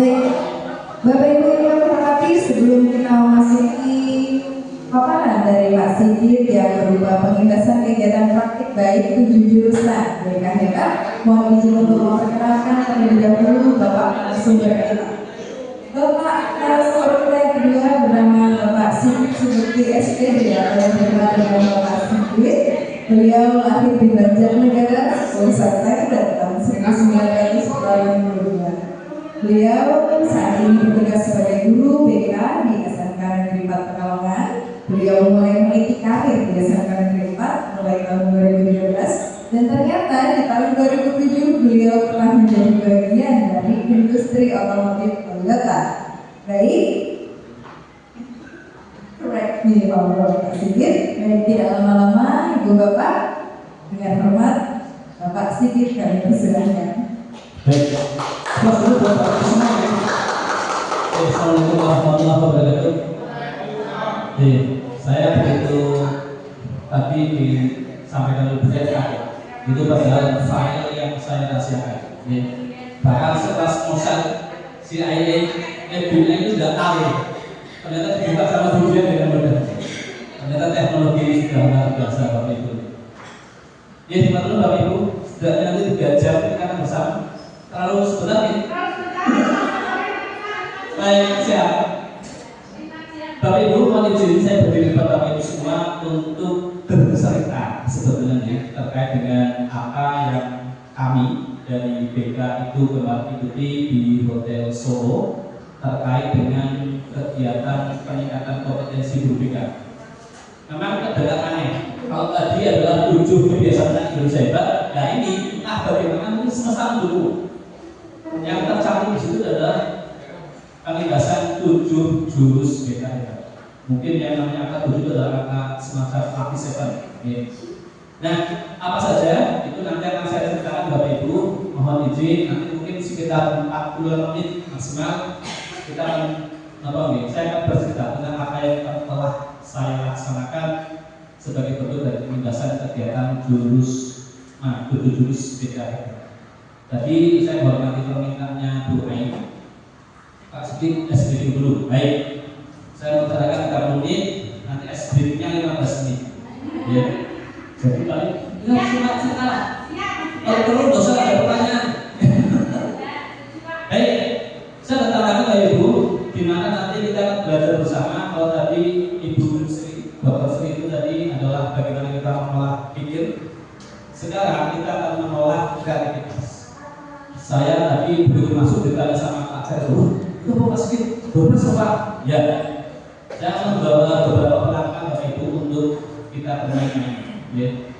Baik, Bapak Ibu yang terhormati, sebelum kita memasuki paparan dari Pak Sigit yang berupa pengindasan kegiatan praktik baik 7 jurusan BKHK, mohon izin untuk memperkenalkan terlebih dahulu Bapak narasumber kita. Bapak narasumber kita yang kedua bernama Bapak Sigit Subukti SPD atau yang dikenal dengan Bapak Sigit. Beliau lahir di Banjarnegara, Sulawesi pada tahun 1992. Beliau saat ini bertugas sebagai guru BK di SMK Negeri 4 Pekalongan. Beliau mulai meniti karir di SMK Negeri 4 mulai tahun 2013 dan ternyata di tahun 2007 beliau telah menjadi bagian dari industri otomotif Toyota. Baik, correct me if I'm wrong, Pak Sigit. Tidak lama-lama, Ibu Bapak, dengan hormat Bapak Sigit kami persilahkan. Baik, selamat dulu buat Bapak semua ya. Assalamualaikum warahmatullahi wabarakatuh. Saya begitu tadi disampaikan oleh Bu Jaya, itu padahal file yang saya rahasiakan. Bahkan setelah Mossad, CIA, FBI itu sudah tahu. Ternyata dibuka sama Bu Jaya dengan mudah. Ternyata teknologi sudah luar biasa Bapak Ibu. Ya, teman-teman Bapak Ibu, sudah nanti 3 jam kita akan bersama. Terlalu sebentar ya? Baik, siap. Bapak Ibu, mohon izin saya berdiri depan Bapak Ibu semua untuk bercerita sebenarnya terkait dengan apa yang kami dari BK itu kemarin ikuti di Hotel Solo terkait dengan kegiatan peningkatan kompetensi guru BK. Memang agak aneh. Kalau tadi adalah 7 kebiasaan Indonesia hebat, nah ini entah bagaimana mungkin semesta mendukung. Yang tercantum di situ adalah penindasan 7 jurus BK. Mungkin yang namanya angka 7 itu adalah angka semacam lucky seven. Nah, apa saja itu nanti akan saya ceritakan Bapak Ibu. Mohon izin, nanti mungkin sekitar 40 menit maksimal kita akan saya akan bercerita tentang apa yang telah saya laksanakan sebagai bentuk dari penindasan kegiatan 7 jurus BK. Tadi saya menghormati permintaannya Bu Ain, Pak Sigit SBD dulu. Baik, saya menceritakan 3 menit, nanti SBD-nya 15 menit. Ya, jadi paling nggak cerita. Kalau perlu nggak usah ada pertanyaan. Baik, saya katakan Bapak Ibu, di mana nanti kita akan belajar bersama. Kalau tadi Ibu Sri, Bapak Sri itu tadi adalah bagaimana kita mengolah pikir. Sekarang kita akan mengolah kreativitas. Saya tadi begitu masuk ditanya sama Pak Cerdo, itu Pak Sigit, beberapa Pak? Ya, saya akan membawa beberapa pelanggan Bapak Ibu untuk kita bermain-main, ya,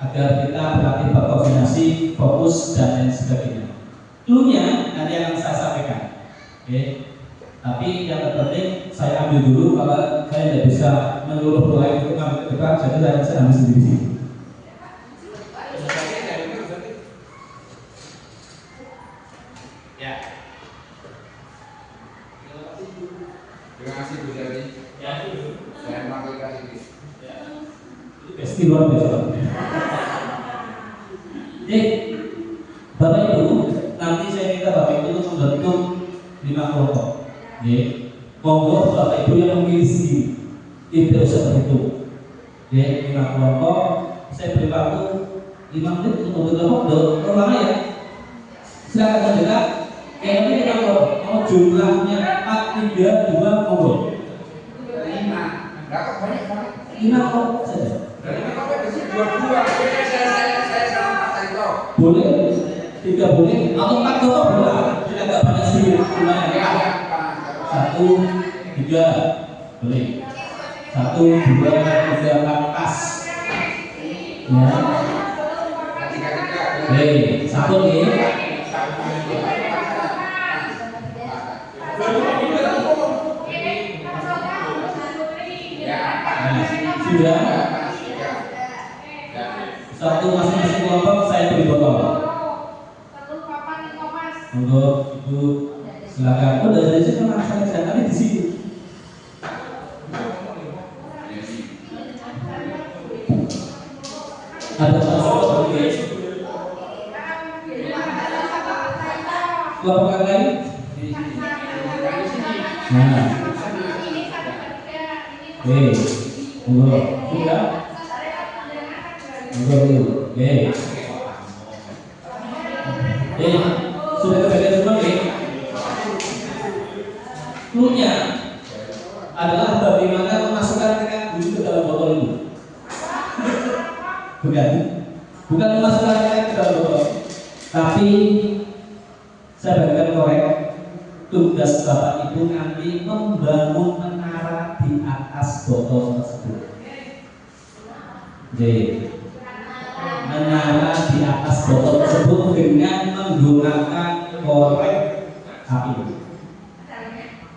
agar kita berlatih berkoordinasi, fokus dan lain sebagainya. Cluenya nanti akan saya sampaikan, oke? Tapi yang terpenting saya ambil dulu kalau saya tidak bisa menyuruh mulai untuk ngambil ke depan, jadi saya ambil sendiri. Terima kasih Bu Jari. Ya, saya melakukan ini. Ya. Itu pasti luar biasa. Bapak Ibu, nanti saya minta Bapak Ibu untuk membentuk 5 kelompok. Monggo Bapak Ibu yang memilih sendiri, tidak usah berhitung. 5 kelompok. Saya beri waktu 5 menit untuk membentuk kelompok. Lama ya. Silakan mendekat. Yang ini kalau mau jumlahnya 4, 3, 2, monggo. 5. Enggak kok banyak banget. 5 kelompok saja. Dari 5 kelompok itu 2. Saya sama Pak Tento. Boleh, 3 boleh, atau 4 kelompok boleh. Tidak agak banyak sedikit. Ya, 1, 3, boleh. 1, 2, 3, 4, pas. Ya. 3. Oke, 1 nih. Sudah. 1 masing-masing kelompok saya beri botol. Untuk Ibu silakan. Oh, dari sini memang saya kami di sini. Ada kelompok lain? Nah, monggo, sudah, monggo dulu, sudah kebagian semua, Cluenya adalah bagaimana memasukkan ikan dulu ke dalam botol ini. Bukan memasukkan ikan ke dalam botol, tapi saya bagikan korek. Tugas Bapak Ibu nanti membangun menara di atas botol tersebut. Jadi, menara di atas botol tersebut dengan menggunakan korek api.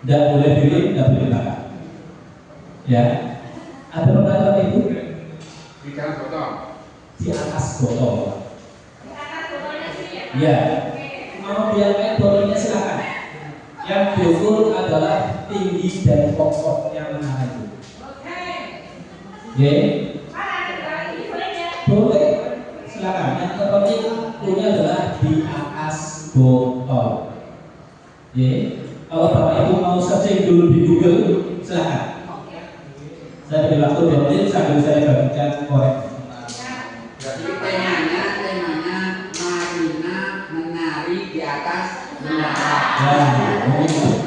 Tidak boleh diri, tidak boleh belakang. Ya, ada pertanyaan Bapak Ibu? Di dalam botol. Di atas botol. Ya, mau diapain botolnya silakan. Yang diukur adalah tinggi dan pokoknya menara itu. Boleh, silakan. Yang terpenting punya adalah di atas botol. Kalau Bapak Ibu mau searching dulu di Google, silakan. Saya beri waktu 2 menit sambil saya bagikan korek. Jadi temanya Marina menari di atas menara. Ya, mungkin.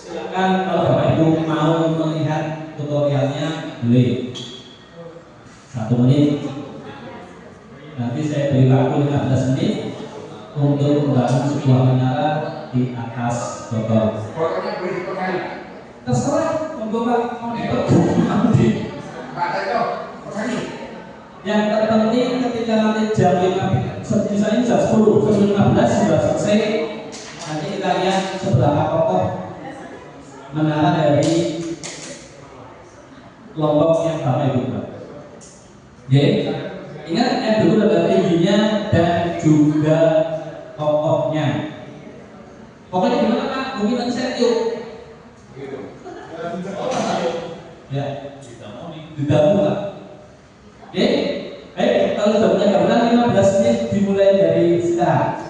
Silakan kalau Bapak Ibu mau melihat tutorialnya, boleh 1 menit. Nanti saya beri waktu 15 menit untuk membangun sebuah menara di atas botol. Botolnya boleh dipegang. Terserah, monggo Pak, mau dipegang. Pak Tato, pegang. Yang terpenting ketika nanti jam 5, misalnya jam 10, sebelum 15 sudah selesai. Nanti kita lihat seberapa kokoh menara dari kelompok yang Bapak Ibu buat. Ingat yang dulu adalah tingginya dan juga kokohnya. Pokoknya gimana Pak? Mungkin nanti saya tiup. Ya, didamu Pak. Baik, kalau sudah punya gambaran 15 menit dimulai dari sekarang.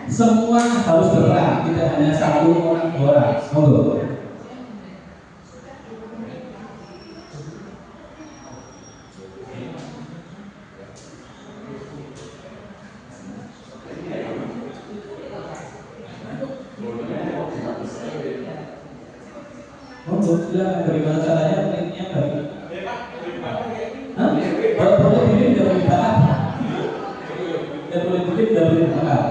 Semua harus berperan, tidak hanya 1 orang 2 orang. Monggo. Monggo, silakan. Bagaimana caranya? Linknya bagi. Boleh bikin, tidak boleh dibakar. Tidak boleh bikin, tidak boleh dibakar.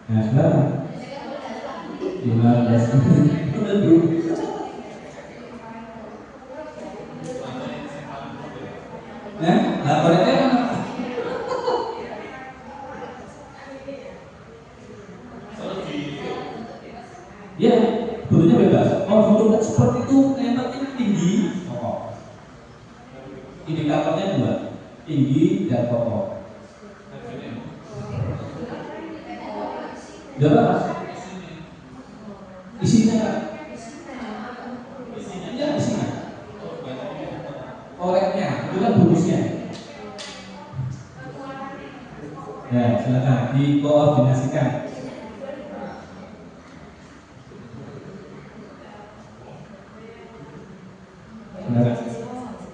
Nah, sekarang 15 menit dulu. Laporannya mana? Ya, bentuknya bebas. Mau bentuk seperti itu, yang penting tinggi, kokoh. Indikatornya 2, tinggi dan kokoh. Udah Pak? Isinya Pak? Ya, isinya. Koreknya, itu kan bonusnya. Ya, silakan dikoordinasikan.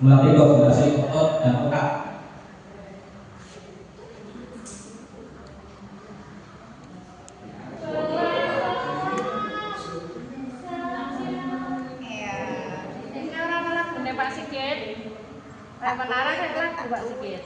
Melalui koordinasi otot dan otak. Pak Sigit, menara kan Pak Sigit.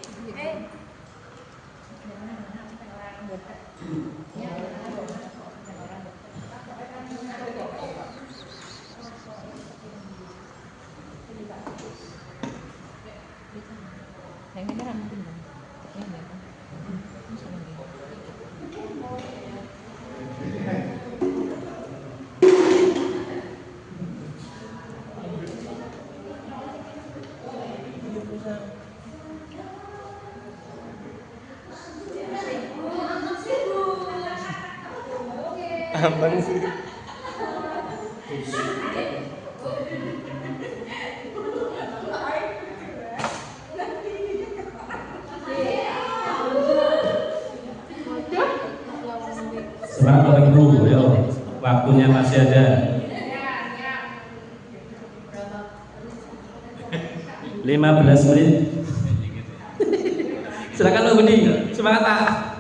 Ambang sih. Semangat Bapak Ibu, yo, waktunya masih ada. 15 menit. Silakan Lo Budi, semangat Pak.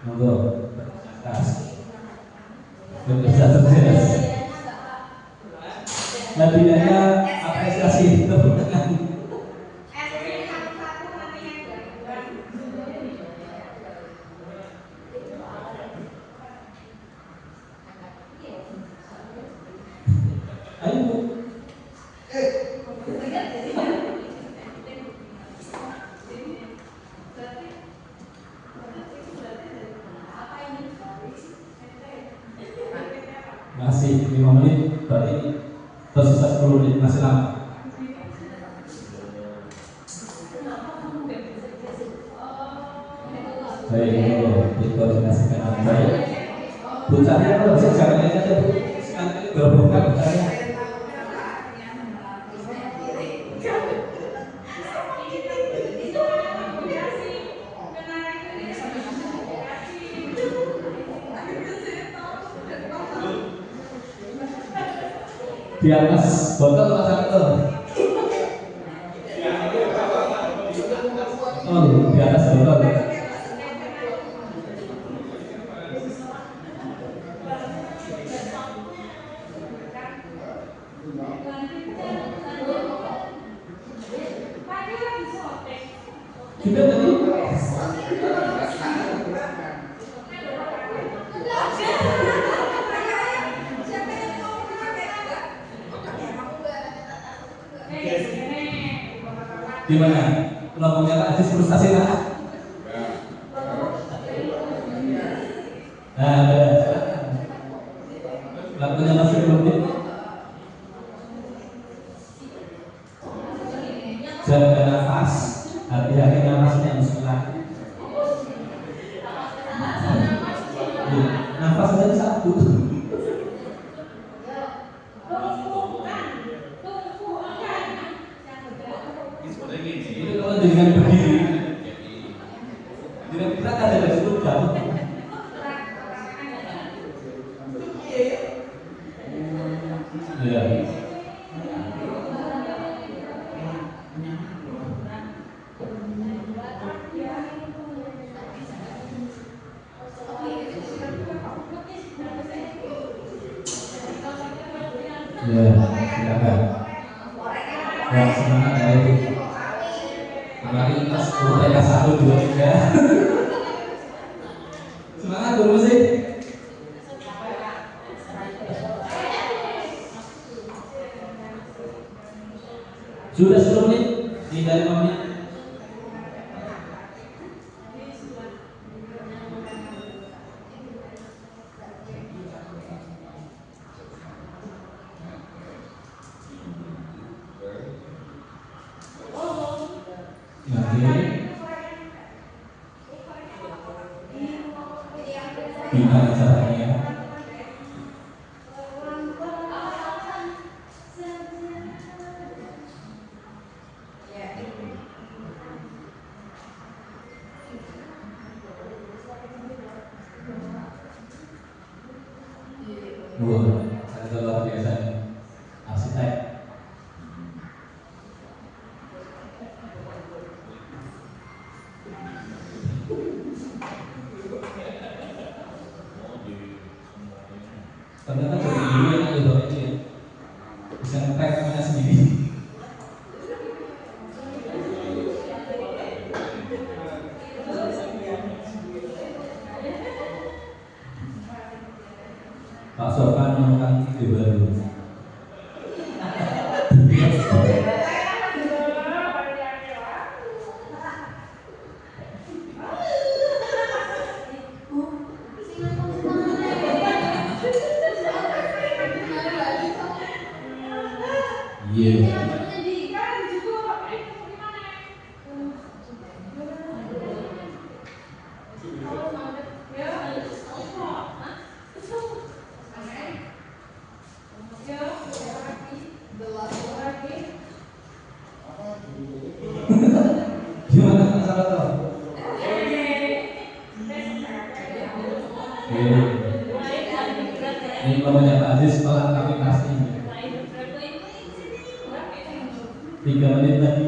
Monggo. Bisa sukses. Nabinanya apresiasi tepuk tangan. Ayo Bu. Masih 5 menit, berarti tersisa 10 menit, masih lama. Baik, dikoordinasikan dengan baik. Bu Cahya kalau bisa jangan lihat aja Bu, sekali gabungkan Bu Cahya. Di atas botol Mas Aktor. Oh, di atas botol. Sudah tadi? Di mana? Kelompoknya Pak Aziz frustasi Pak. Nah, ada. Lakunya masih belum. Jaga nafas, hati-hati nafasnya musnah. Nafas saja satu. Itu kalau dengan berdiri, dengan kita ada dari situ jatuh. Ya. Ya, silakan. Ya, semangat ya Ibu. Mari tas urutannya 1, 2, 3. Semangat guru musik. Sudah 10 menit, tinggal 5 menit. Gimana caranya? Wah, ada luar biasa nih. Arsitek. Ternyata jadi dulu yang ada bapak ini ya. Bisa nge-tag namanya sendiri. Pak Sofan menemukan ide baru. Iya. Gimana masalah tuh? Ini namanya Pak Aziz pelan tapi pasti. 3 menit lagi.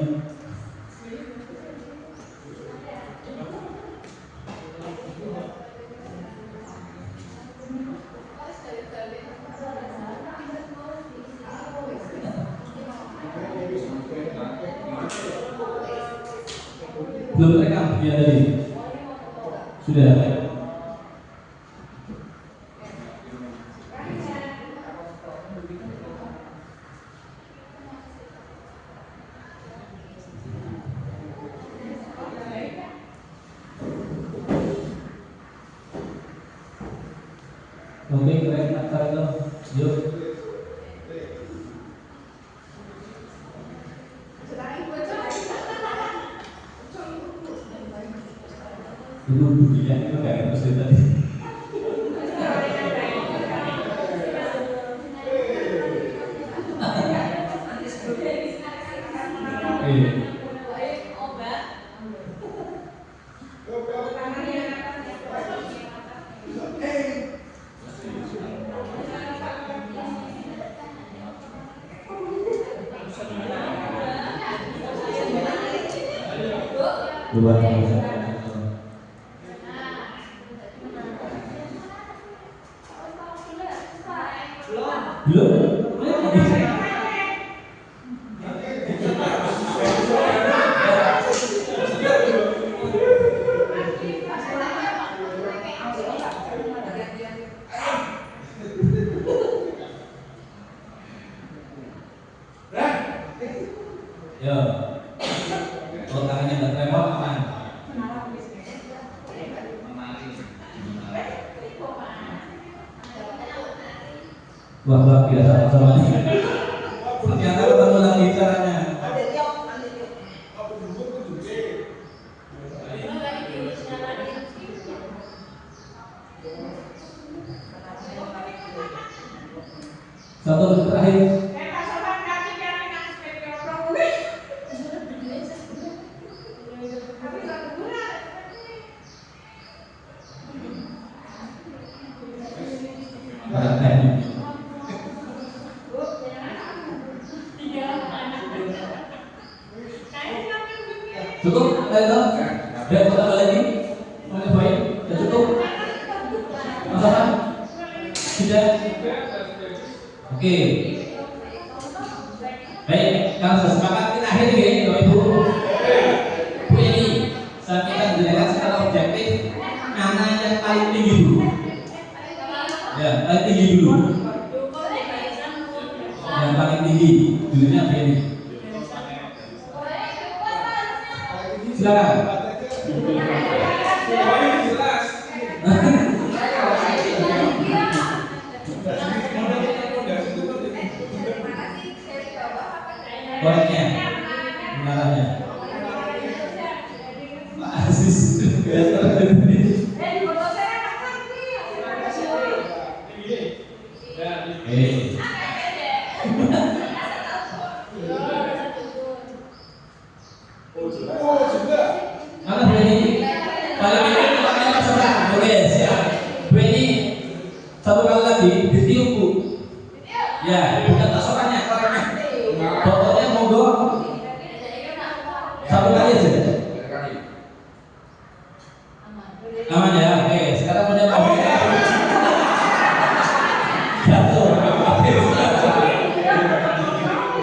Belum rekam ya tadi? Sudah. Oke, keren akar itu. Yuk. Dulu budinya itu gak ada terus tadi. Luar biasa. Belum? Yo. Kalau tangannya nggak tremor aman. Wah, luar biasa sama-sama. Ternyata ketemu lagi caranya. Satu menit terakhir. Cukup? Ayo, dan tambah lagi. Mana baik? Sudah cukup? Masalah? Sudah? Oke. Baik, kalau sudah sepakat kita akhiri ya, Bapak Ibu. Bu ini, saya minta menjelaskan secara objektif mana yang paling tinggi dulu. Ya, paling tinggi dulu. Yang paling tinggi dulunya apa ini? Silakan. Koreknya, menaranya. Pak Aziz. Paling ini tempatnya terserah. Oke, siap. Bu ini satu kali lagi ditiup Bu. Ya, bukan tasokannya, koreknya. Pokoknya monggo satu kali aja. Aman ya. Oke, sekarang punya Pak. Jatuh.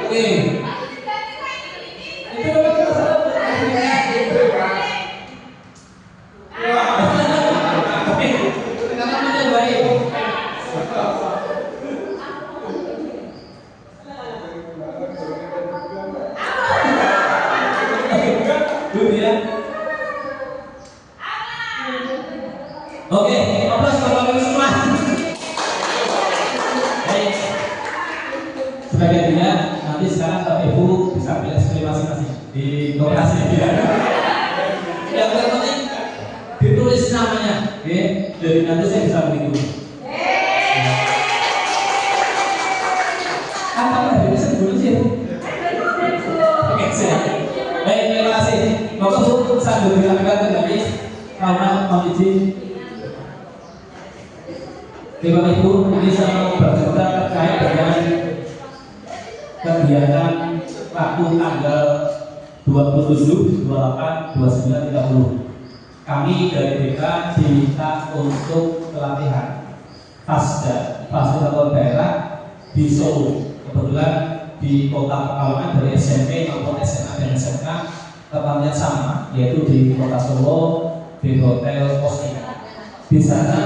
Oke. Itu memang masalah. Oke, sekarang punya baik. Dulu ya. Oke, aplaus Bapak Ibu semua. Baik. Sebagai dia, nanti sekarang Bapak Ibu bisa pilih sendiri masing-masing di lokasi dia. Yang terpenting ditulis namanya, oke? Jadi nanti saya bisa menghitung. Apa nggak bisa dulu sih? Oke, siap. Baik, terima kasih. Bapak Ibu sambil dilakukan kembali karena mohon izin. Bapak Ibu, ini saya mau bercerita terkait dengan kegiatan waktu tanggal 27, 28, 29, 30. Kami dari BK diminta untuk pelatihan fasilitator daerah di Solo. Kebetulan di Kota Pekalongan dari SMP maupun SMA dan SMK tempatnya sama, yaitu di Kota Solo di Hotel Postika. Di sana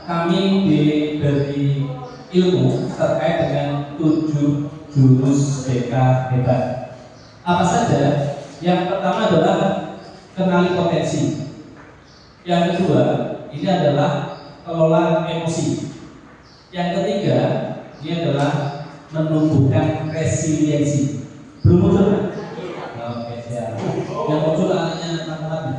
kami diberi ilmu terkait dengan 7 jurus BK hebat. Apa saja? Yang pertama adalah kenali potensi. Yang kedua, ini adalah kelola emosi. Yang ketiga, ini adalah menumbuhkan resiliensi. Belum muncul kan? Oke, siap. Yang muncul anaknya teman-teman.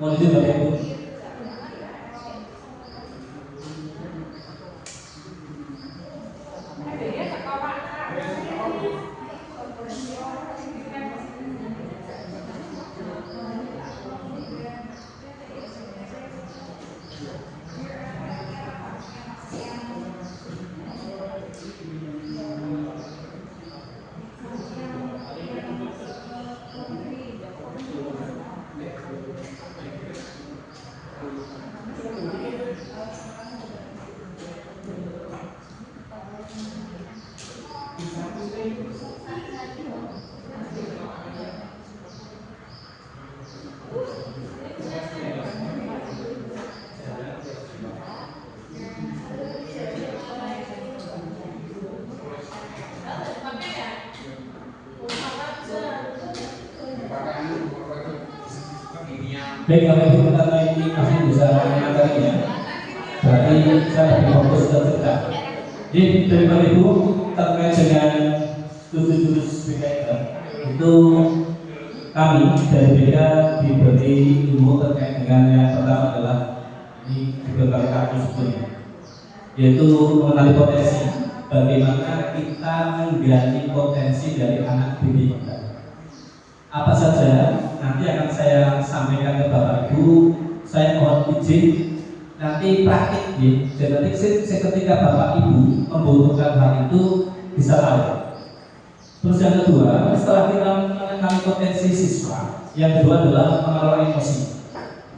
Mohon izin Bapak Ibu. Baik, kalau Ibu karena ini masih bisa mengatarinya, berarti saya lebih fokus dan cerita. Jadi dari Bapak Ibu terkait dengan 7 jurus BK itu kami dari BK diberi ilmu terkait dengan yang pertama adalah ini beberapa kasus sebelumnya, yaitu mengenali potensi. Bagaimana kita menggali potensi dari anak didik kita. Apa saja nanti akan saya sampaikan ke Bapak Ibu. Saya mohon izin nanti praktik ya. Jadi ketika Bapak Ibu membutuhkan hal itu bisa tahu. Terus yang kedua, setelah kita mengenali potensi siswa, yang kedua adalah mengelola emosi.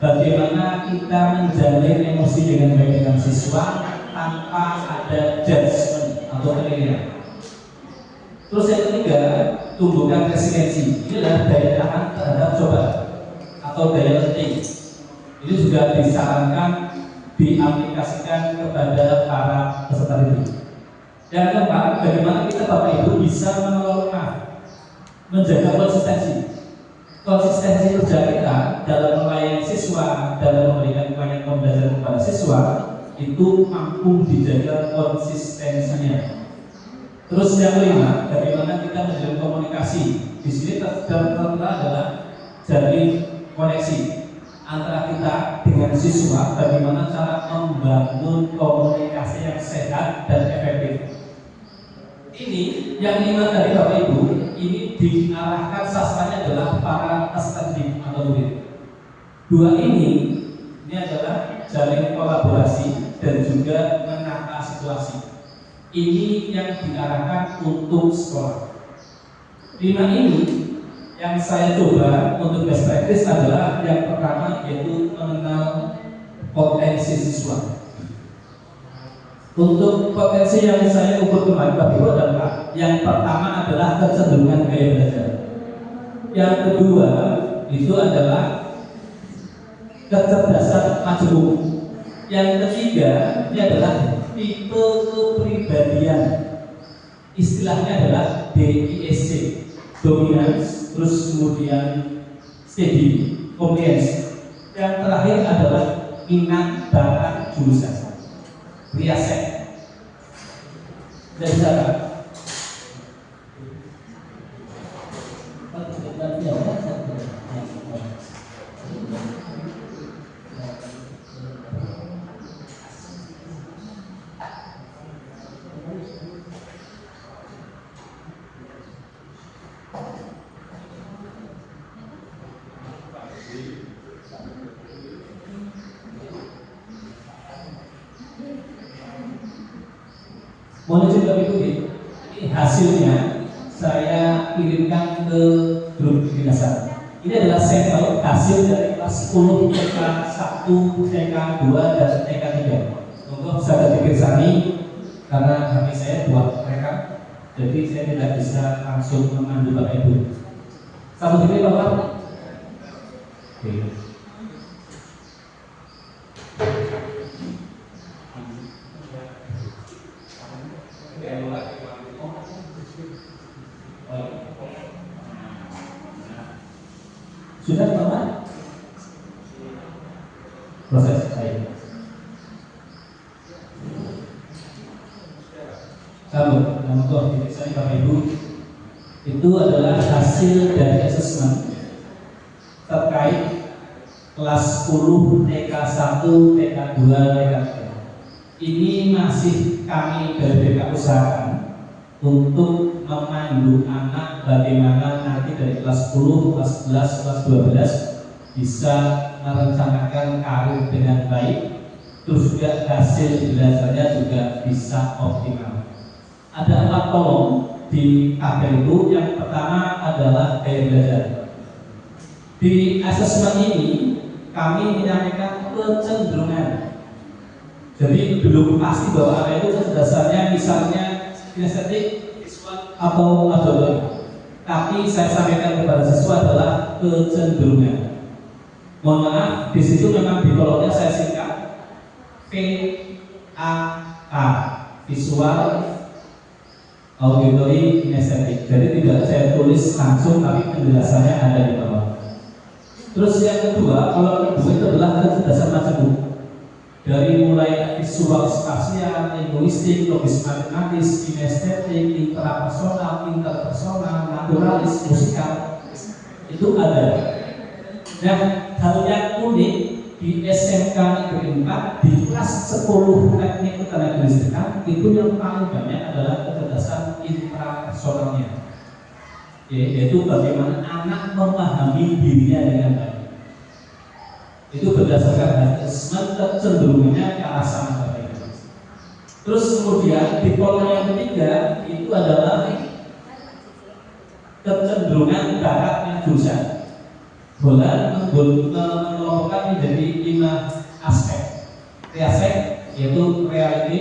bagaimana kita menjalin emosi dengan baik dengan siswa tanpa ada judgment atau penilaian. Terus yang ketiga, tumbuhkan resiliensi. Ini adalah daya tahan terhadap cobaan atau daya letih. Ini juga disarankan diaplikasikan kepada para peserta didik. Yang keempat, bagaimana kita Bapak Ibu bisa mengelola, menjaga konsistensi kerja kita dalam melayani siswa, dalam memberikan pembelajaran kepada siswa itu mampu dijaga konsistensinya. Terus yang kelima, bagaimana kita menjalin komunikasi. Di sini tertera adalah jalin koneksi antara kita dengan siswa, bagaimana cara membangun komunikasi yang sehat dan efektif. Ini yang 5 tadi Bapak Ibu, ini diarahkan sasarannya adalah para peserta didik atau murid. 2 ini adalah jalin kolaborasi dan juga menata situasi. Ini yang diarahkan untuk sekolah. 5 ini yang saya coba untuk best practice adalah yang pertama yaitu mengenal potensi siswa. Untuk potensi yang saya ukur kemarin Bapak Ibu adalah yang pertama adalah kecenderungan gaya belajar. Yang kedua itu adalah kecerdasan majemuk. Yang ketiga ini adalah tipe kepribadian. Istilahnya adalah DISC, dominance, terus kemudian steady, compliance. Yang terakhir adalah minat bakat jurusan. Riaset dan cara mohon izin Bapak Ibu, ini hasilnya saya kirimkan ke grup di dasar. Ini adalah sampel hasil dari kelas 10 TK 1, TK 2 dan TK 3. Monggo bisa dipirsani karena HP saya buat rekam, jadi saya tidak bisa langsung memandu Bapak Ibu. Sambut diri Bapak. Oke. Sudah teman? Proses saya. Sambut, namun saya Bapak Ibu, itu adalah hasil dari asesmen terkait kelas 10 TK 1, TK 2, TK 3. Ini masih kami dari BK usahakan untuk memandu anak bagaimana nanti dari kelas 10, kelas 11, kelas 12 bisa merencanakan karir dengan baik, terus juga hasil belajarnya juga bisa optimal. Ada 4 kolom di tabel itu. Yang pertama adalah gaya belajar. Di asesmen ini kami menyampaikan kecenderungan. Jadi belum pasti bahwa ada itu dasarnya misalnya kinestetik, visual atau auditory. Tapi saya sampaikan kepada siswa adalah kecenderungan. Mohon maaf, di situ memang di kolomnya saya singkat VAA, visual, auditory, kinestetik. Jadi tidak saya tulis langsung, tapi penjelasannya ada di bawah. Terus yang kedua, kolom kedua itu adalah kecerdasan majemuk. Dari mulai visual spasial, linguistik, logis matematis, kinestetik, intrapersonal, interpersonal, naturalis, musikal, itu ada. Nah, hal yang unik di SMK Negeri 4 di kelas 10 teknik ketenagalistrikan itu yang paling banyak adalah kecerdasan intrapersonalnya, yaitu bagaimana anak memahami dirinya dengan baik. Itu berdasarkan asesmen kecenderungannya ke arah sana. Terus kemudian di kolom yang ketiga itu adalah kecenderungan bakatnya jurusan. Bola mengelompokkan menjadi 5 aspek. Aspek yaitu reality,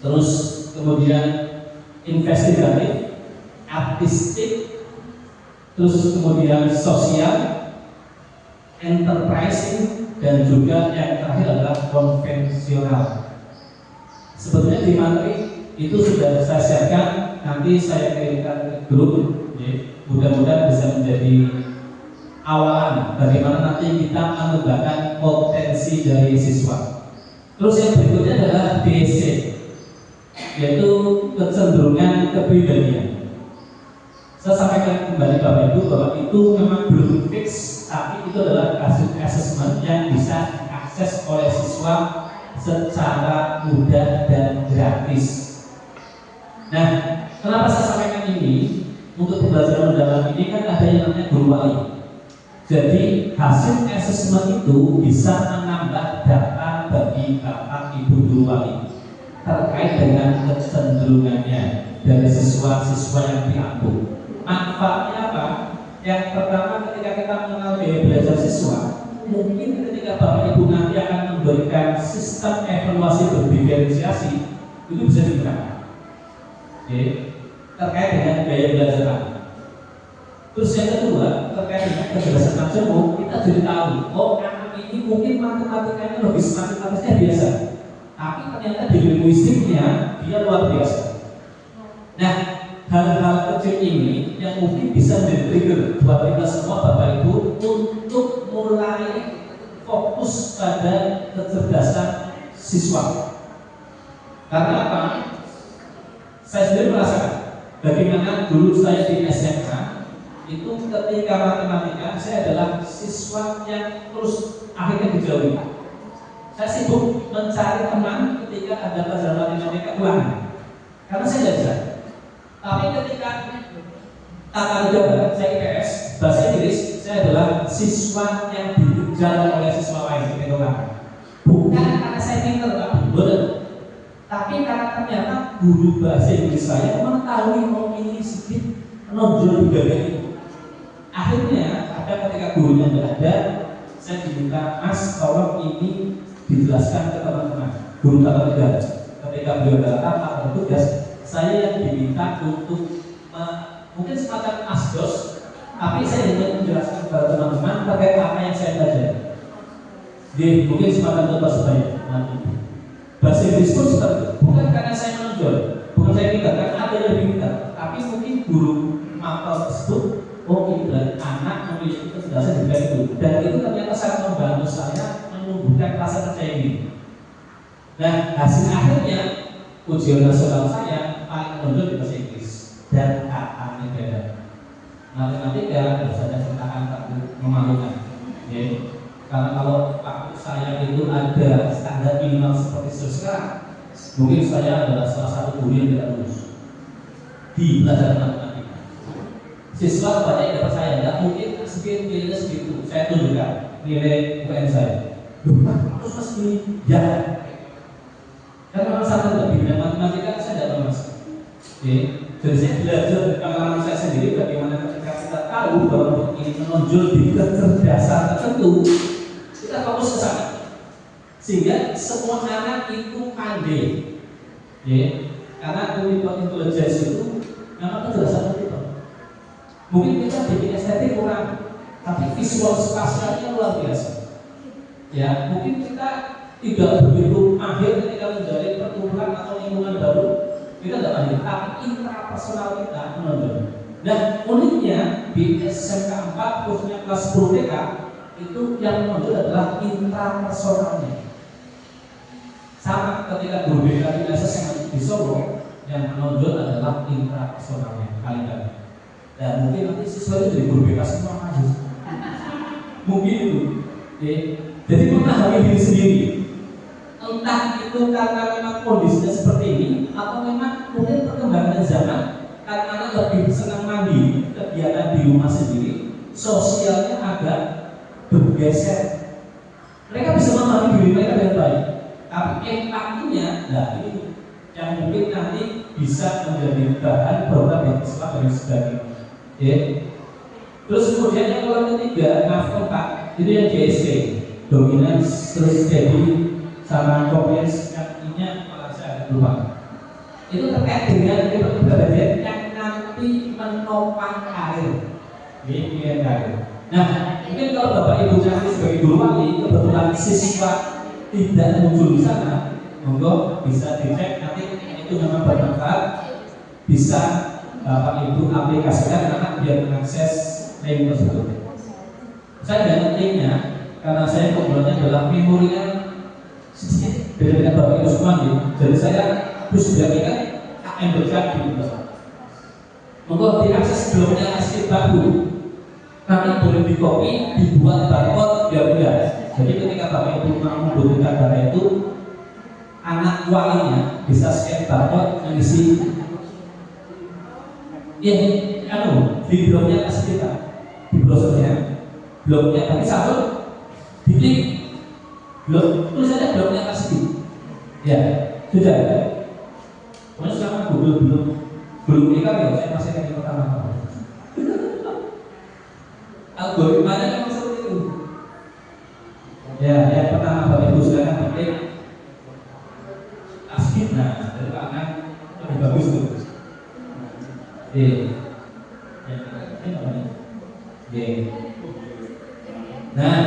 terus kemudian investigatif, artistik, terus kemudian sosial, enterprising, dan juga yang terakhir adalah konvensional. Sebetulnya di materi itu sudah saya siapkan, nanti saya kirimkan ke grup, ya. Mudah-mudahan bisa menjadi awalan bagaimana nanti kita mengembangkan potensi dari siswa. Terus yang berikutnya adalah DSC, yaitu kecenderungan kepribadian. Saya sampaikan kembali Bapak Ibu bahwa itu memang belum fix, tapi itu adalah hasil assessment yang bisa diakses oleh siswa secara mudah dan gratis. Nah, kenapa saya sampaikan ini? Untuk pembelajaran mendalam ini kan ada yang namanya guru wali. Jadi hasil assessment itu bisa menambah data bagi Bapak Ibu guru wali terkait dengan kecenderungannya dari siswa-siswa yang diampu. Manfaatnya apa? Yang pertama, ketika kita mengenal gaya belajar siswa, mungkin ketika Bapak Ibu nanti akan memberikan sistem evaluasi berdiferensiasi, itu bisa digunakan. Oke, terkait dengan gaya belajar kami. Terus yang kedua, terkait dengan kecerdasan majemuk, kita jadi tahu, oh anak ini mungkin matematikanya logis matematiknya biasa, tapi ternyata di linguistiknya dia luar biasa. Nah, hal-hal kecil ini yang mungkin bisa menjadi trigger buat kita semua Bapak Ibu untuk mulai fokus pada kecerdasan siswa. Karena apa? Saya sendiri merasakan bagaimana dulu saya di SMK itu ketika matematika saya adalah siswa yang terus akhirnya dijauhi. Saya sibuk mencari teman ketika ada pelajaran matematika ulangan, karena saya tidak bisa. Tapi ketika tata negara, saya IPS, bahasa Inggris, saya adalah siswa yang dikejar oleh siswa lain di ulangan. Bukan karena saya pintar, tapi karena ternyata guru bahasa Inggris saya mengetahui kalau ini sedikit menonjol di bagian itu. Akhirnya ada ketika gurunya tidak ada, saya diminta, Mas, tolong ini dijelaskan ke teman-teman guru tata negara. Ketika beliau datang atau bertugas, saya yang diminta untuk mungkin semacam asdos, tapi saya ingin menjelaskan kepada teman-teman terkait apa yang saya pelajari. Jadi mungkin semacam contoh sebanyak nanti. Bahasa Inggris pun seperti itu. Bukan karena saya menonjol, bukan saya pintar, karena ada yang lebih pintar, tapi mungkin guru mapel tersebut, oh ini berarti anak memiliki kecerdasan juga itu, dan itu ternyata sangat membantu saya menumbuhkan rasa percaya diri. Nah, hasil akhirnya ujian nasional saya paling menonjol di bahasa Inggris dan tata negara. Matematika biasanya cetakan tak memalukan, ya. Karena kalau waktu saya itu ada standar minimal seperti sekarang, mungkin saya adalah salah satu guru yang tidak lulus di pelajaran matematika. Siswa banyak yang dapat saya, tidak mungkin sekian nilainya segitu. Saya tunjukkan nilai UN saya. Terus mas ini, ya. Karena memang sangat lebih bidang matematika saya tidak lulus. Jadi saya belajar dari pengalaman saya sendiri bagaimana ketika kita tahu bahwa ini menonjol di kecerdasan tertentu, kita fokus ke sana, sehingga semua anak itu pandai, ya. Karena intelligence itu memang kecerdasan kita. Mungkin kita bikin estetik kurang, tapi visual spasialnya luar biasa. Ya, mungkin kita tidak begitu mahir ketika menjalin pertumbuhan atau lingkungan baru, kita tidak mahir, tapi intrapersonal kita menonjol. Dan uniknya di SMK 4 khususnya kelas 10 TK itu yang menonjol adalah intrapersonalnya. Sama ketika guru BK di SS yang di Solo, yang menonjol adalah intrapersonalnya kali-kali. Dan mungkin nanti siswa itu jadi guru BK semua maju. Mungkin itu. Jadi memahami diri sendiri. Entah itu karena memang kondisinya seperti ini, atau memang mungkin perkembangan zaman, karena anak lebih senang mandi, kegiatan di rumah sendiri, sosialnya agak bergeser. Mereka bisa memahami diri mereka dengan baik, tapi empatinya, nah ini yang mungkin nanti bisa menjadi bahan program yang siswa dan sebagainya. Terus kemudian yang kolom ketiga, maaf keempat, itu yang GST, dominance, terus steady, sama compliance, yang ini malah saya lupa. Itu terkait dengan kepribadian yang nanti menopang karir, pilihan karir. Nah, mungkin kalau Bapak Ibu nanti sebagai guru wali kebetulan siswa tidak muncul di sana, monggo bisa dicek nanti itu memang bermanfaat, bisa Bapak Ibu aplikasikan karena biar mengakses link tersebut. Saya tidak linknya karena saya kebetulan adalah memorinya sedikit beda dengan Bapak Ibu semua gitu. Jadi saya harus berikan AM berkat gitu. Monggo diakses blognya asli baru. Nanti boleh di copy, dibuat barcode biar mudah. Jadi ketika Bapak Ibu mau membutuhkan data itu, anak walinya bisa scan barcode mengisi. Ya, di blognya kasih kita, di browsernya, blognya tapi satu di link blog, tulis saja blognya kasih. Ya, sudah. Kemudian sekarang Google belum ini kan ya, saya masih yang pertama. Algoritmanya memang seperti itu. Ya, yang pertama Bapak Ibu silakan klik askin, nah dari kanan lebih bagus tuh. Nah,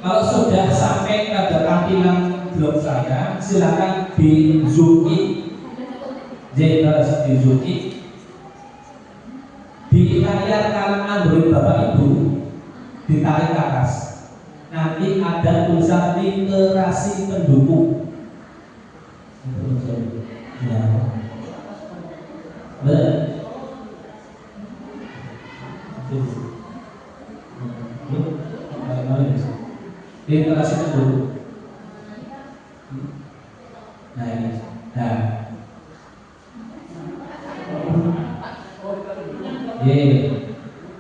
kalau sudah sampai pada tampilan blog saya, silakan di zoom in. Di zoom in. Di layar kanan Android Bapak Ibu ditarik ke atas. Nanti ada tulisan literasi pendukung. Ya. Literasi pendukung. Nah ini. Nah.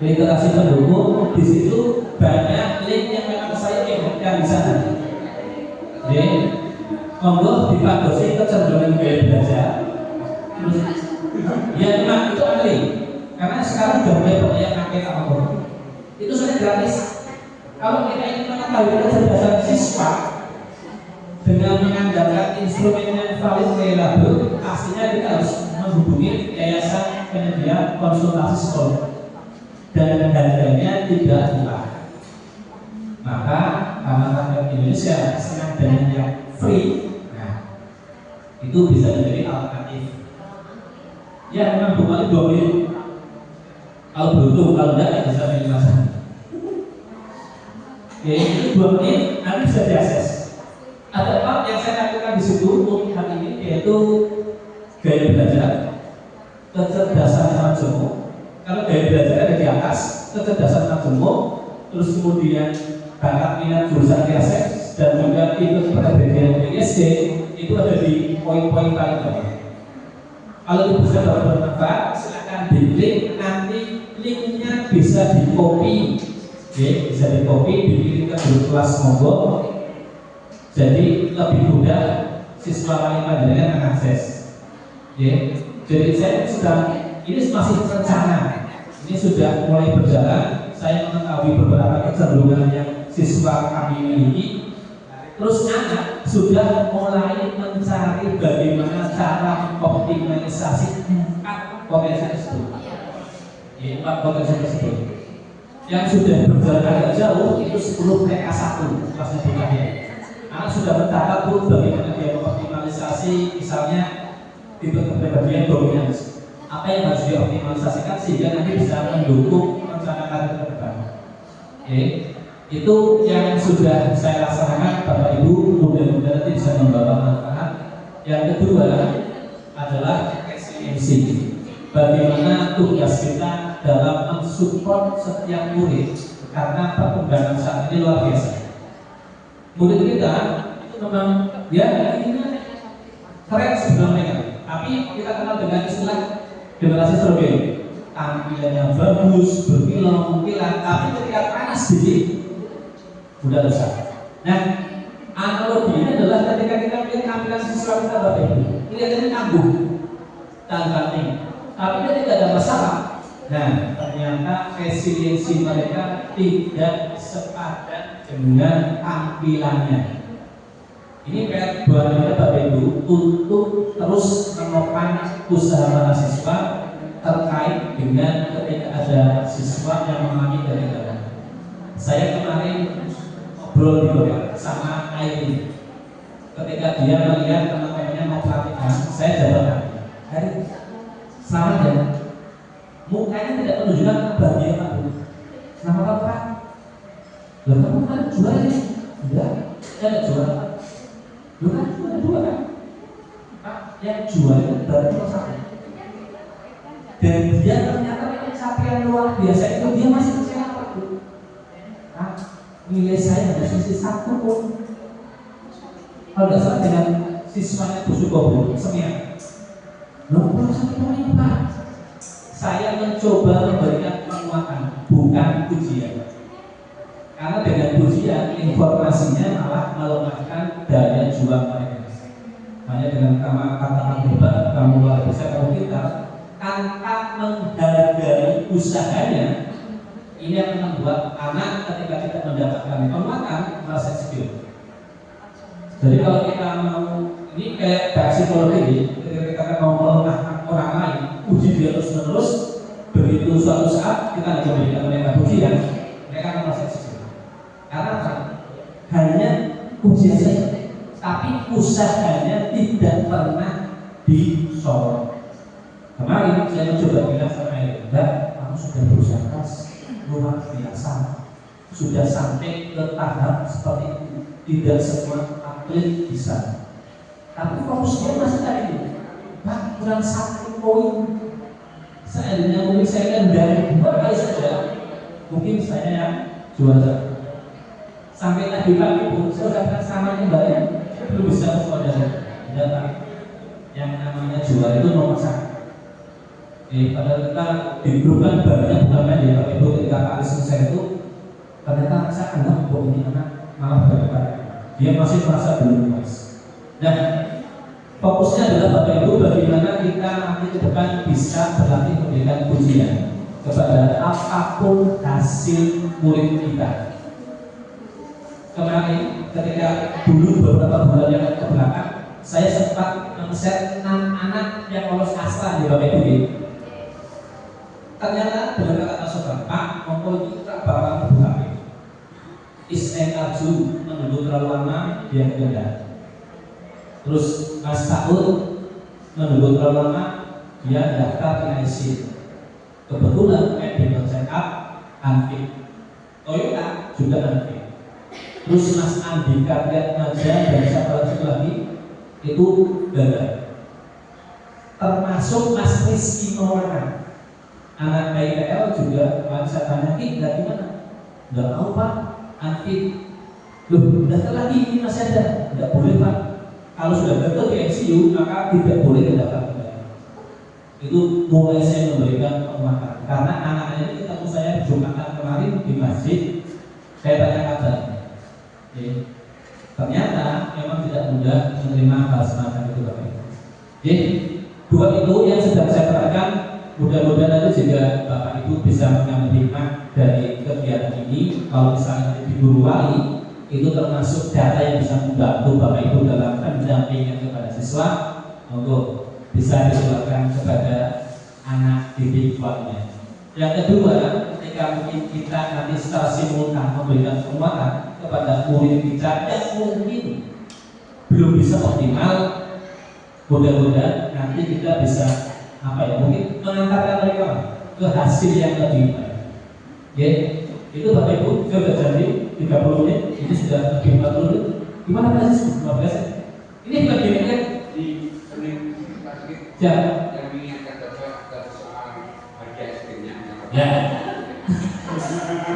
Literasi pendukung di situ banyak link yang memang saya ingatkan di sana. Monggo dipadosi kecenderungan gaya belajar. Ya memang itu ahli. Karena sekarang sudah mulai banyak yang pakai apa itu sudah gratis. Kalau kita ingin mengetahui kecerdasan siswa dengan mengandalkan instrumen yang valid reliable, pastinya kita harus menghubungi yayasan penyedia konsultasi sekolah. Dan harganya tidak murah. Maka karena rakyat Indonesia senang dengan yang free, nah itu bisa menjadi alternatif. Ya memang bukannya 2 menit. Kalau beruntung, kalau tidak bisa menjelaskan. Ya itu 2 menit nanti bisa diakses. Ada part yang saya lakukan di situ untuk hari ini yaitu gaya belajar, kecerdasan majemuk. Kalau gaya belajar ada di atas, kecerdasan majemuk, terus kemudian bakat minat jurusan IASES dan juga ikut kepribadian ISD itu ada di poin-poin paling bawah. Kalau itu bisa bermanfaat, silakan di-link, nanti linknya bisa di-copy, bisa di-copy, dikirim ke grup kelas monggo. Jadi lebih mudah siswa lain panjenengan mengakses. Jadi saya sudah ini masih rencana, ini sudah mulai berjalan. Saya mengetahui beberapa kecenderungan yang siswa kami miliki. Terus anak sudah mulai mencari bagaimana cara optimalisasi 4 potensi tersebut. 4 potensi tersebut. Yang sudah berjalan agak jauh itu 10 TK1 kelasnya bukannya. Anak sudah mencatat tuh bagaimana dia mengoptimalisasi misalnya tipe kepribadian dominans. Apa yang harus dioptimalisasikan sehingga nanti bisa mendukung rencana karir ke depan. Itu yang sudah saya laksanakan Bapak Ibu, mudah-mudahan nanti bisa membawa manfaat. Yang kedua adalah resiliensi. Bagaimana tugas kita dalam mensupport setiap murid karena perkembangan saat ini luar biasa. Murid kita itu memang ya ini keren sebenarnya, tapi kita kenal dengan istilah generasi strawberry, tampilannya bagus, berkilau-kilau, tapi ketika panas dikit udah rusak. Nah, analogi ini adalah ketika kita melihat tampilan siswa kita Bapak Ibu, kelihatannya tangguh, tapi ketika ada masalah, Nah, ternyata resiliensi mereka tidak sepadan dengan tampilannya. Ini PR buat kita Bapak Ibu untuk terus menopang usaha mahasiswa terkait dengan ketika ada siswa yang mengalami kegagalan. Saya kemarin ngobrol di bawah sama Airi. Ketika dia melihat teman-temannya mau pelatihan, saya jawab, Hari, selamat ya. Mukanya tidak menunjukkan kebahagiaan Pak Bu. Kenapa Pak? Loh, kamu kan juara ya? Enggak, saya ada juara. Loh kan ada dua kan? Pak, yang juara itu baru nomor 1. Dan dia ternyata pencapaian luar biasa itu dia masih kecewa Pak Bu. Nah, nilai saya ada sisi 1 pun. Kalau tidak salah dengan siswanya Bu Sukobo, semian. Loh, kalau satu ini Pak, saya mencoba memberikan penguatan, bukan pujian. Karena dengan pujian, informasinya malah melemahkan daya juang mereka. Hanya dengan kata-kata hebat, kamu luar biasa, kamu pintar, tanpa menghargai usahanya, ini akan membuat anak ketika tidak mendapatkan penguatan merasa insecure. Jadi kalau kita mau, ini kayak psikologi, ketika kita mau melemahkan orang lain, uji dia terus-menerus, begitu suatu saat kita tidak memberikan mereka pujian, mereka akan merasa insecure. Karena apa? Hanya pujian saja, tapi usahanya tidak pernah disorot. Kemarin saya mencoba bilang sama Eda, kamu sudah berusaha keras, luar biasa, sudah sampai ke tahap seperti itu. Tidak semua atlet bisa, tapi fokusnya masih tadi, Pak, kurang 1 poin. Seandainya mungkin saya kan dari 2 kali saja, mungkin saya yang juara. Sampai tadi pagi pun saya sudah sama kembali, belum bisa saudara data yang namanya juara itu nomor 1. Padahal kita di grup kan banyak bukan ya, Pak Ibu, ketika Pak Aris saya itu ternyata saya anggap bahwa ini anak malah berdebat, dia masih merasa belum puas. Nah, fokusnya adalah Bapak Ibu bagaimana kita nanti ke depan bisa berlatih memberikan pujian kepada apapun hasil murid kita. Kemarin ketika dulu beberapa bulan yang ke belakang, saya sempat men-set 6 anak yang lolos astra di Bapak Ibu. Ternyata dengan kata masukkan, Pak, mongko itu tak bakal berbuka. Ismail Arju menunggu terlalu lama, dia tidak. Terus Mas Saud menunggu terlalu lama, dia daftar ke IC. Kebetulan medical check up unfit, Toyota juga unfit. Terus Mas Andika Triatmaja dan satu lagi itu gagal. Termasuk Mas Rizky Maulana, anak PIPL juga. Saya tanya, tidak gimana? Tidak tahu Pak, unfit. Loh, daftar lagi, ini masih ada. Tidak boleh Pak. Kalau sudah gagal di ICU, maka tidak boleh didaftar kembali. Itu mulai saya memberikan penguatan. Karena anak-anak ini ketemu saya Jumatan kemarin di masjid, saya tanya kabar. Ternyata memang tidak mudah menerima hal semacam itu Bapak Ibu. Dua itu yang sedang saya terangkan. Mudah-mudahan nanti juga Bapak Ibu bisa mengambil hikmah dari kegiatan ini. Kalau misalnya di Guru Wali, itu termasuk data yang bisa membantu Bapak Ibu dalam pendampingan kepada siswa untuk bisa ditularkan kepada anak didik walinya. Yang kedua, ketika mungkin kita nanti secara simultan memberikan penguatan kepada murid kita yang mungkin belum bisa optimal, mudah-mudahan nanti kita bisa mungkin mengantarkan mereka ke hasil yang lebih baik. Itu Bapak Ibu, saya sudah janji 30 menit, ini sudah lebih 40 menit. Gimana Pak Aziz? 15? Ini bukan gini kan? Di Senin pagi yang mengingatkan Bapak agar soal harga istrinya. Ya.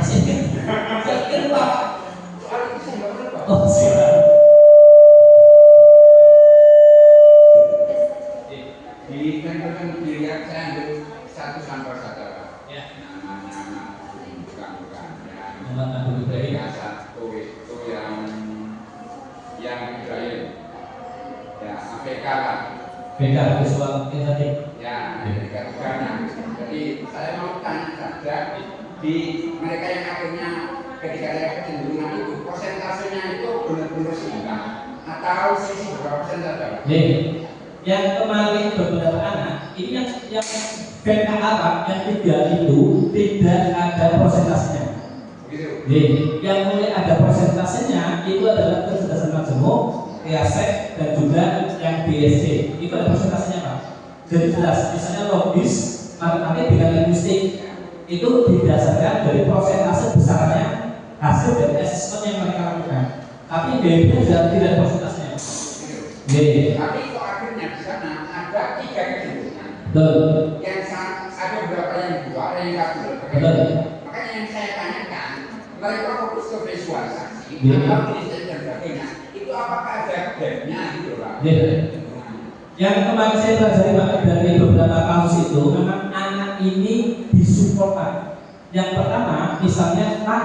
Saya kira Pak. Oh siap. Di kan dilihat saya ambil 1 sampel saja Pak. Ya. Nama bukan. Muhammad Abdul Ibrahim. Yang satu itu yang Ibrahim. Ya, APK lah. PK visual integratif. Ya, APK bukan. Jadi Jadi saya mau tanya saja di mereka yang akhirnya ketika ada kecenderungan itu persentasenya itu benar-benar seimbang atau sisi berapa persen saja? Yang kemarin beberapa anak ini yang VK Arab yang 3 itu tidak ada persentasenya. Begitu. Yang mulai ada persentasenya itu adalah kecerdasan majemuk, Riasek dan juga yang BSC. Itu ada persentasenya Pak. Jadi jelas, misalnya logis, matematik dengan linguistik itu didasarkan dari persentase besarnya hasil dari asesmen yang mereka lakukan. Tapi BSC tidak ada persentasenya. Tapi kok akhirnya di sana ada 3 kecenderungan. Betul. Yang ada beberapa yang 2, ada yang kabur. Betul. Makanya yang saya tanyakan, mereka fokus ke visualisasi, Iya. atau minister dan sebagainya. Itu apakah ada gapnya gitu Pak? Yang kemarin saya pelajari Pak dari beberapa kasus itu memang anak ini disupport Pak. Yang pertama misalnya Pak,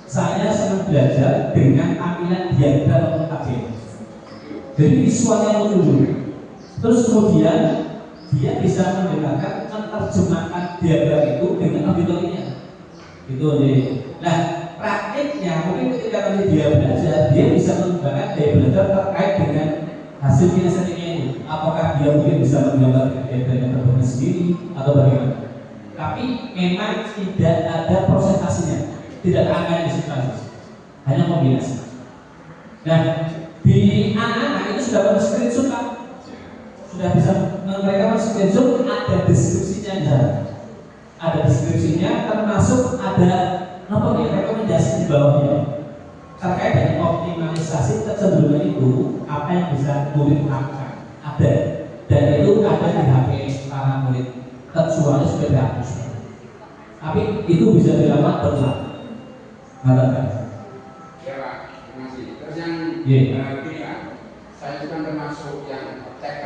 saya senang belajar dengan tampilan diagram atau tabel. Jadi visualnya muncul dulu. Terus kemudian dia bisa mendengarkan menerjemahkan diagram itu dengan auditonya. Gitu jadi. Nah, praktiknya mungkin ketika nanti dia belajar, dia bisa menggunakan daya belajar terkait dengan hasil kinestetiknya itu. Apakah dia mungkin bisa menggambar diagram yang terbentuk sendiri atau bagaimana? Tapi memang tidak ada presentasinya, tidak ada angka di situ, hanya kombinasi. Nah, di anak-anak itu sudah ada screenshot Pak, sudah bisa mereka screenshot, ada deskripsinya ada deskripsinya, termasuk ada rekomendasi di bawahnya terkait dengan optimalisasi kecenderungan itu apa yang bisa murid lakukan ada, dan itu ada di HP para murid kecuali sudah dihapus, tapi itu bisa dilakukan berulang. Mantap. Ya Pak, terima kasih. Terus yang Iya. gini Pak, saya itu kan termasuk yang TK.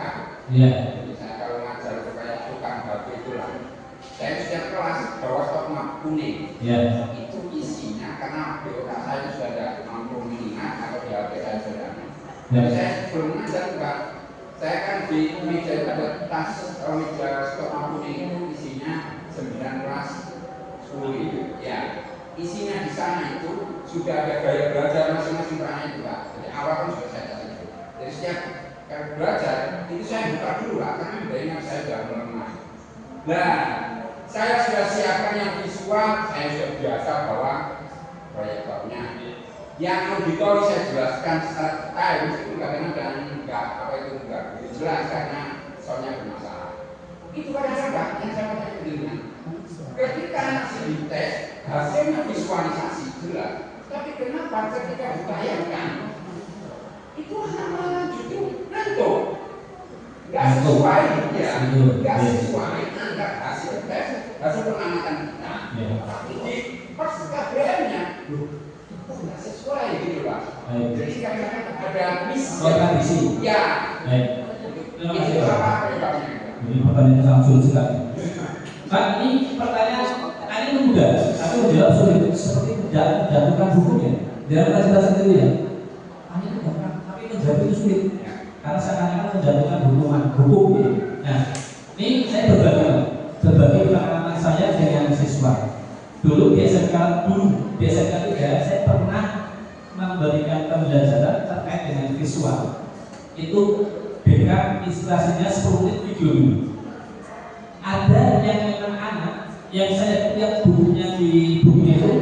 Iya. Jadi saya kalau ngajar kayak tukang batu itulah, saya setiap kelas bawa stok map kuning. Iya. Itu isinya karena BOK saya sudah ada mampu minimal atau di HP saya sudah ada. Jadi saya belum ngajar Pak. Saya kan di meja ada tas meja stok map kuning itu isinya 9 kelas 10 itu. Ya. Isinya di sana itu sudah ada gaya belajar masing-masing perannya itu Pak. Jadi awal kan sudah saya kasih itu. Jadi setiap belajar itu saya buka dulu Pak, karena bedanya saya sudah melemah. Nah, saya sudah siapkan yang visual, saya sudah biasa bawa proyektornya. Yang auditori saya jelaskan secara detail, meskipun kadang-kadang enggak jelas karena soalnya bermasalah. Itu kadang-kadang yang saya mau tanya ketika anak dites hasilnya visualisasi jelas, tapi kenapa ketika ditayangkan itu malah justru ngantuk, nggak sesuai ya, nggak sesuai antara hasil tes, hasil pengamatan kita, tapi di persekaliannya nggak sesuai gitu Pak. Jadi kadang-kadang ada kontradiksi. Ya. Baik. Terima kasih Itu Pak. apa penyebabnya? Ini pertanyaan sangat sulit sekali. Pak, ini pertanyaan ini mudah, tapi menjawab sulit. Seperti menjatuhkan hukum ya. Dalam cerita sendiri ya. Hanya itu gampang, tapi menjawab itu sulit. Karena seakan-akan menjatuhkan hukum ya. Nah, ini saya berbagi pengalaman saya dengan siswa. Dulu di SMK 3 saya pernah memberikan pembelajaran terkait dengan visual. Itu dengan inspirasinya 10 menit video dulu. Ada yang memang anak yang saya lihat bukunya itu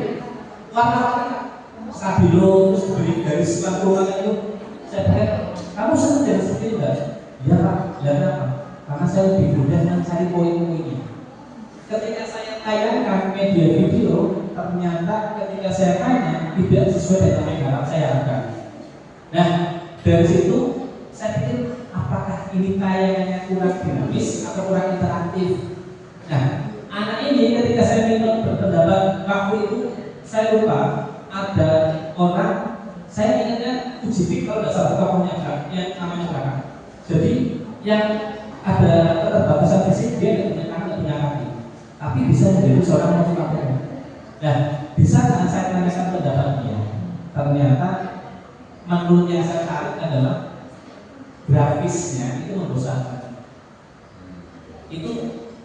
warna-warna stabilo, terus beri garis lampu-lampu itu. Saya pikir kamu senang jadi seperti itu enggak? Ya Pak, ya kenapa? Karena saya lebih mudah mencari poin-poinnya. Ketika saya tayangkan media video, ternyata ketika saya tanya tidak sesuai dengan yang saya harapkan. Nah, dari situ saya pikir apakah ini tayangannya kurang dinamis atau kurang interaktif. Nah, anak ini ketika saya minta berpendapat waktu itu saya lupa ada orang, saya ingatnya UJP kalau tidak salah tokohnya yang namanya belakang. Jadi yang ada keterbatasan fisik dia tidak punya tangan, tidak punya kaki, tapi bisa menjadi seorang motivator. Nah, di saat saya tanyakan pendapat dia, ternyata menurut yang saya tarik adalah grafisnya itu membosankan. Itu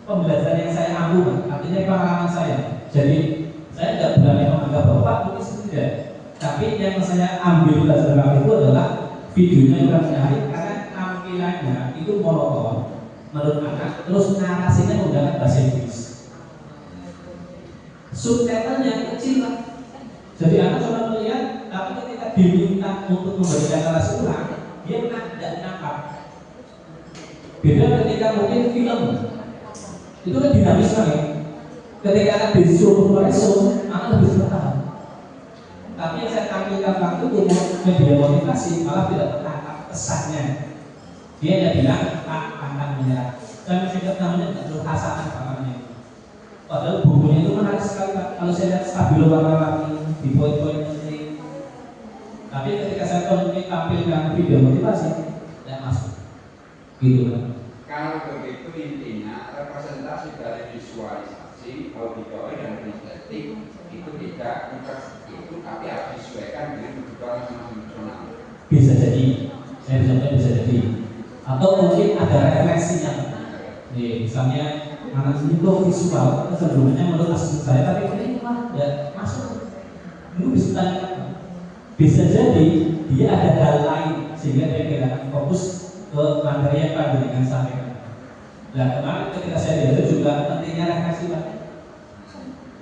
pembelajaran yang saya ambil, artinya pengalaman saya. Jadi saya tidak berani menganggap bahwa Pak mungkin tidak. Tapi yang saya ambil belajar waktu itu adalah videonya yang menarik karena tampilannya itu monoton menurut anak, terus narasinya menggunakan bahasa Inggris. Subtitlenya kecil lah. Jadi anak cuma melihat, tapi ketika diminta untuk memberikan narasi ulang, dia tidak nangkap. Beda ketika mungkin film, itu kan dinamis sekali. Ketika anak disuruh merespon, anak lebih bertahan. Tapi yang saya tampilkan waktu itu media motivasi malah tidak tertangkap kesannya. Dia hanya bilang akan menyerah. Dan saya namanya tidak hasanah namanya. Padahal bukunya itu menarik sekali Pak. Kalau saya lihat stabilo warna-warni di poin-poin penting. Tapi ketika saya tampilkan video motivasi, tidak masuk. Gitu kan. Kalau begitu intinya representasi dari visualisasi, auditori dan kinestetik itu tidak itu tapi harus disesuaikan dengan kebutuhan fungsional. Bisa jadi, saya bisa jadi. Atau mungkin ada refleksinya. Nih, misalnya anak ini tuh visual kecenderungannya menurut asumsi saya, tapi ini mah ya masuk. Itu bisa tanyakan. Bisa jadi dia ada hal lain sehingga dia kehilangan fokus ke materi yang Pak dengan sampaikan. Nah kemarin ketika saya lihat juga pentingnya refleksi Pak.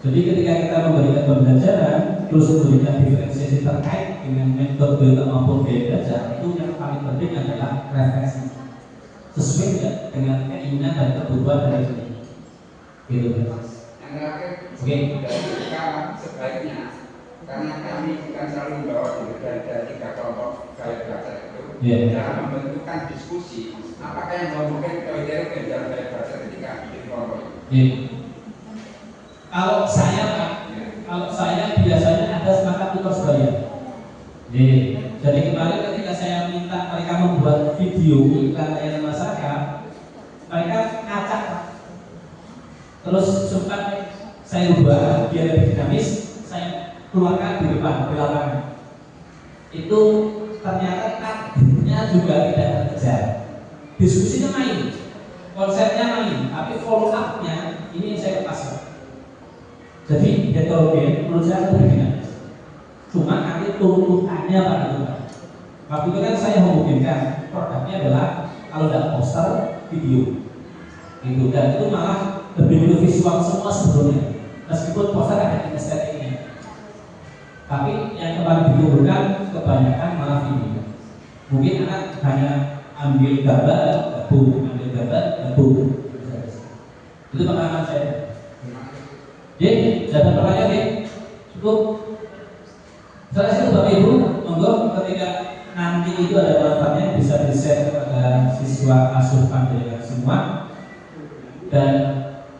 Jadi ketika kita memberikan pembelajaran terus memberikan diferensiasi terkait dengan metode maupun gaya belajar, itu yang paling penting adalah refleksi sesuai tidak dengan keinginan dan kebutuhan dari ini. Gitu. Yang terakhir, Oke. dari sekarang sebaiknya karena kami bukan selalu membawa dari 3 kelompok gaya belajar itu dalam membentukkan diskusi, apakah yang mungkin kriteria dalam gaya belajar ketika bikin kelompok itu? Kalau saya Pak, kalau saya biasanya ada semangat tutor sebaya. Jadi kemarin ketika saya minta mereka membuat video iklan layanan masyarakat, mereka ngacak Pak. Terus sempat saya ubah biar lebih dinamis, saya keluarkan di depan di lapangan. Itu ternyata takdirnya juga tidak terkejar. Diskusinya main, konsepnya main, tapi follow up-nya ini yang saya lepaskan. Jadi heterogen menurut saya lebih dinamis. Cuma nanti turutannya pada itu. Waktu itu kan saya memungkinkan produknya adalah kalau tidak poster, video. Gitu. Dan itu malah lebih visual semua sebelumnya. Meskipun poster ada estetiknya. Tapi yang kemarin diturunkan kebanyakan malah video. Mungkin anak hanya ambil gambar, gabung, ambil gambar, gabung. Itu pengalaman saya. Jadi, ada pertanyaan nih, cukup. Saya sih Bapak Ibu, monggo ketika nanti itu ada manfaatnya bisa di-share kepada siswa asuh panjenengan semua. Dan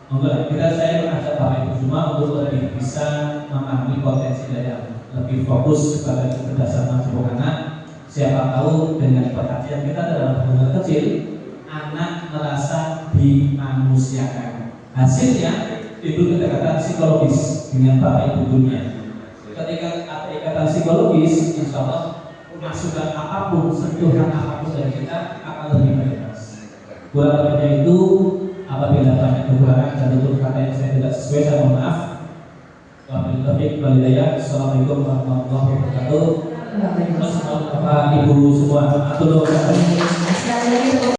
monggo saya mengajak Bapak Ibu semua untuk lebih bisa memahami potensi dari anak, lebih fokus kepada kecerdasan majemuk anak. Siapa tahu dengan perhatian kita dalam hubungan kecil, anak merasa dimanusiakan. Hasilnya itu kedekatan psikologis dengan Bapak Ibu dunia. Ketika ada ikatan psikologis, insya Allah masukan apapun, sentuhan apapun dari kita akan lebih baik. Kurang lebihnya itu, apabila banyak kekurangan dan tutur kata yang saya tidak sesuai, saya mohon maaf. Wabillahi wal hidayah. Assalamualaikum warahmatullahi wabarakatuh. Bapak Ibu semua,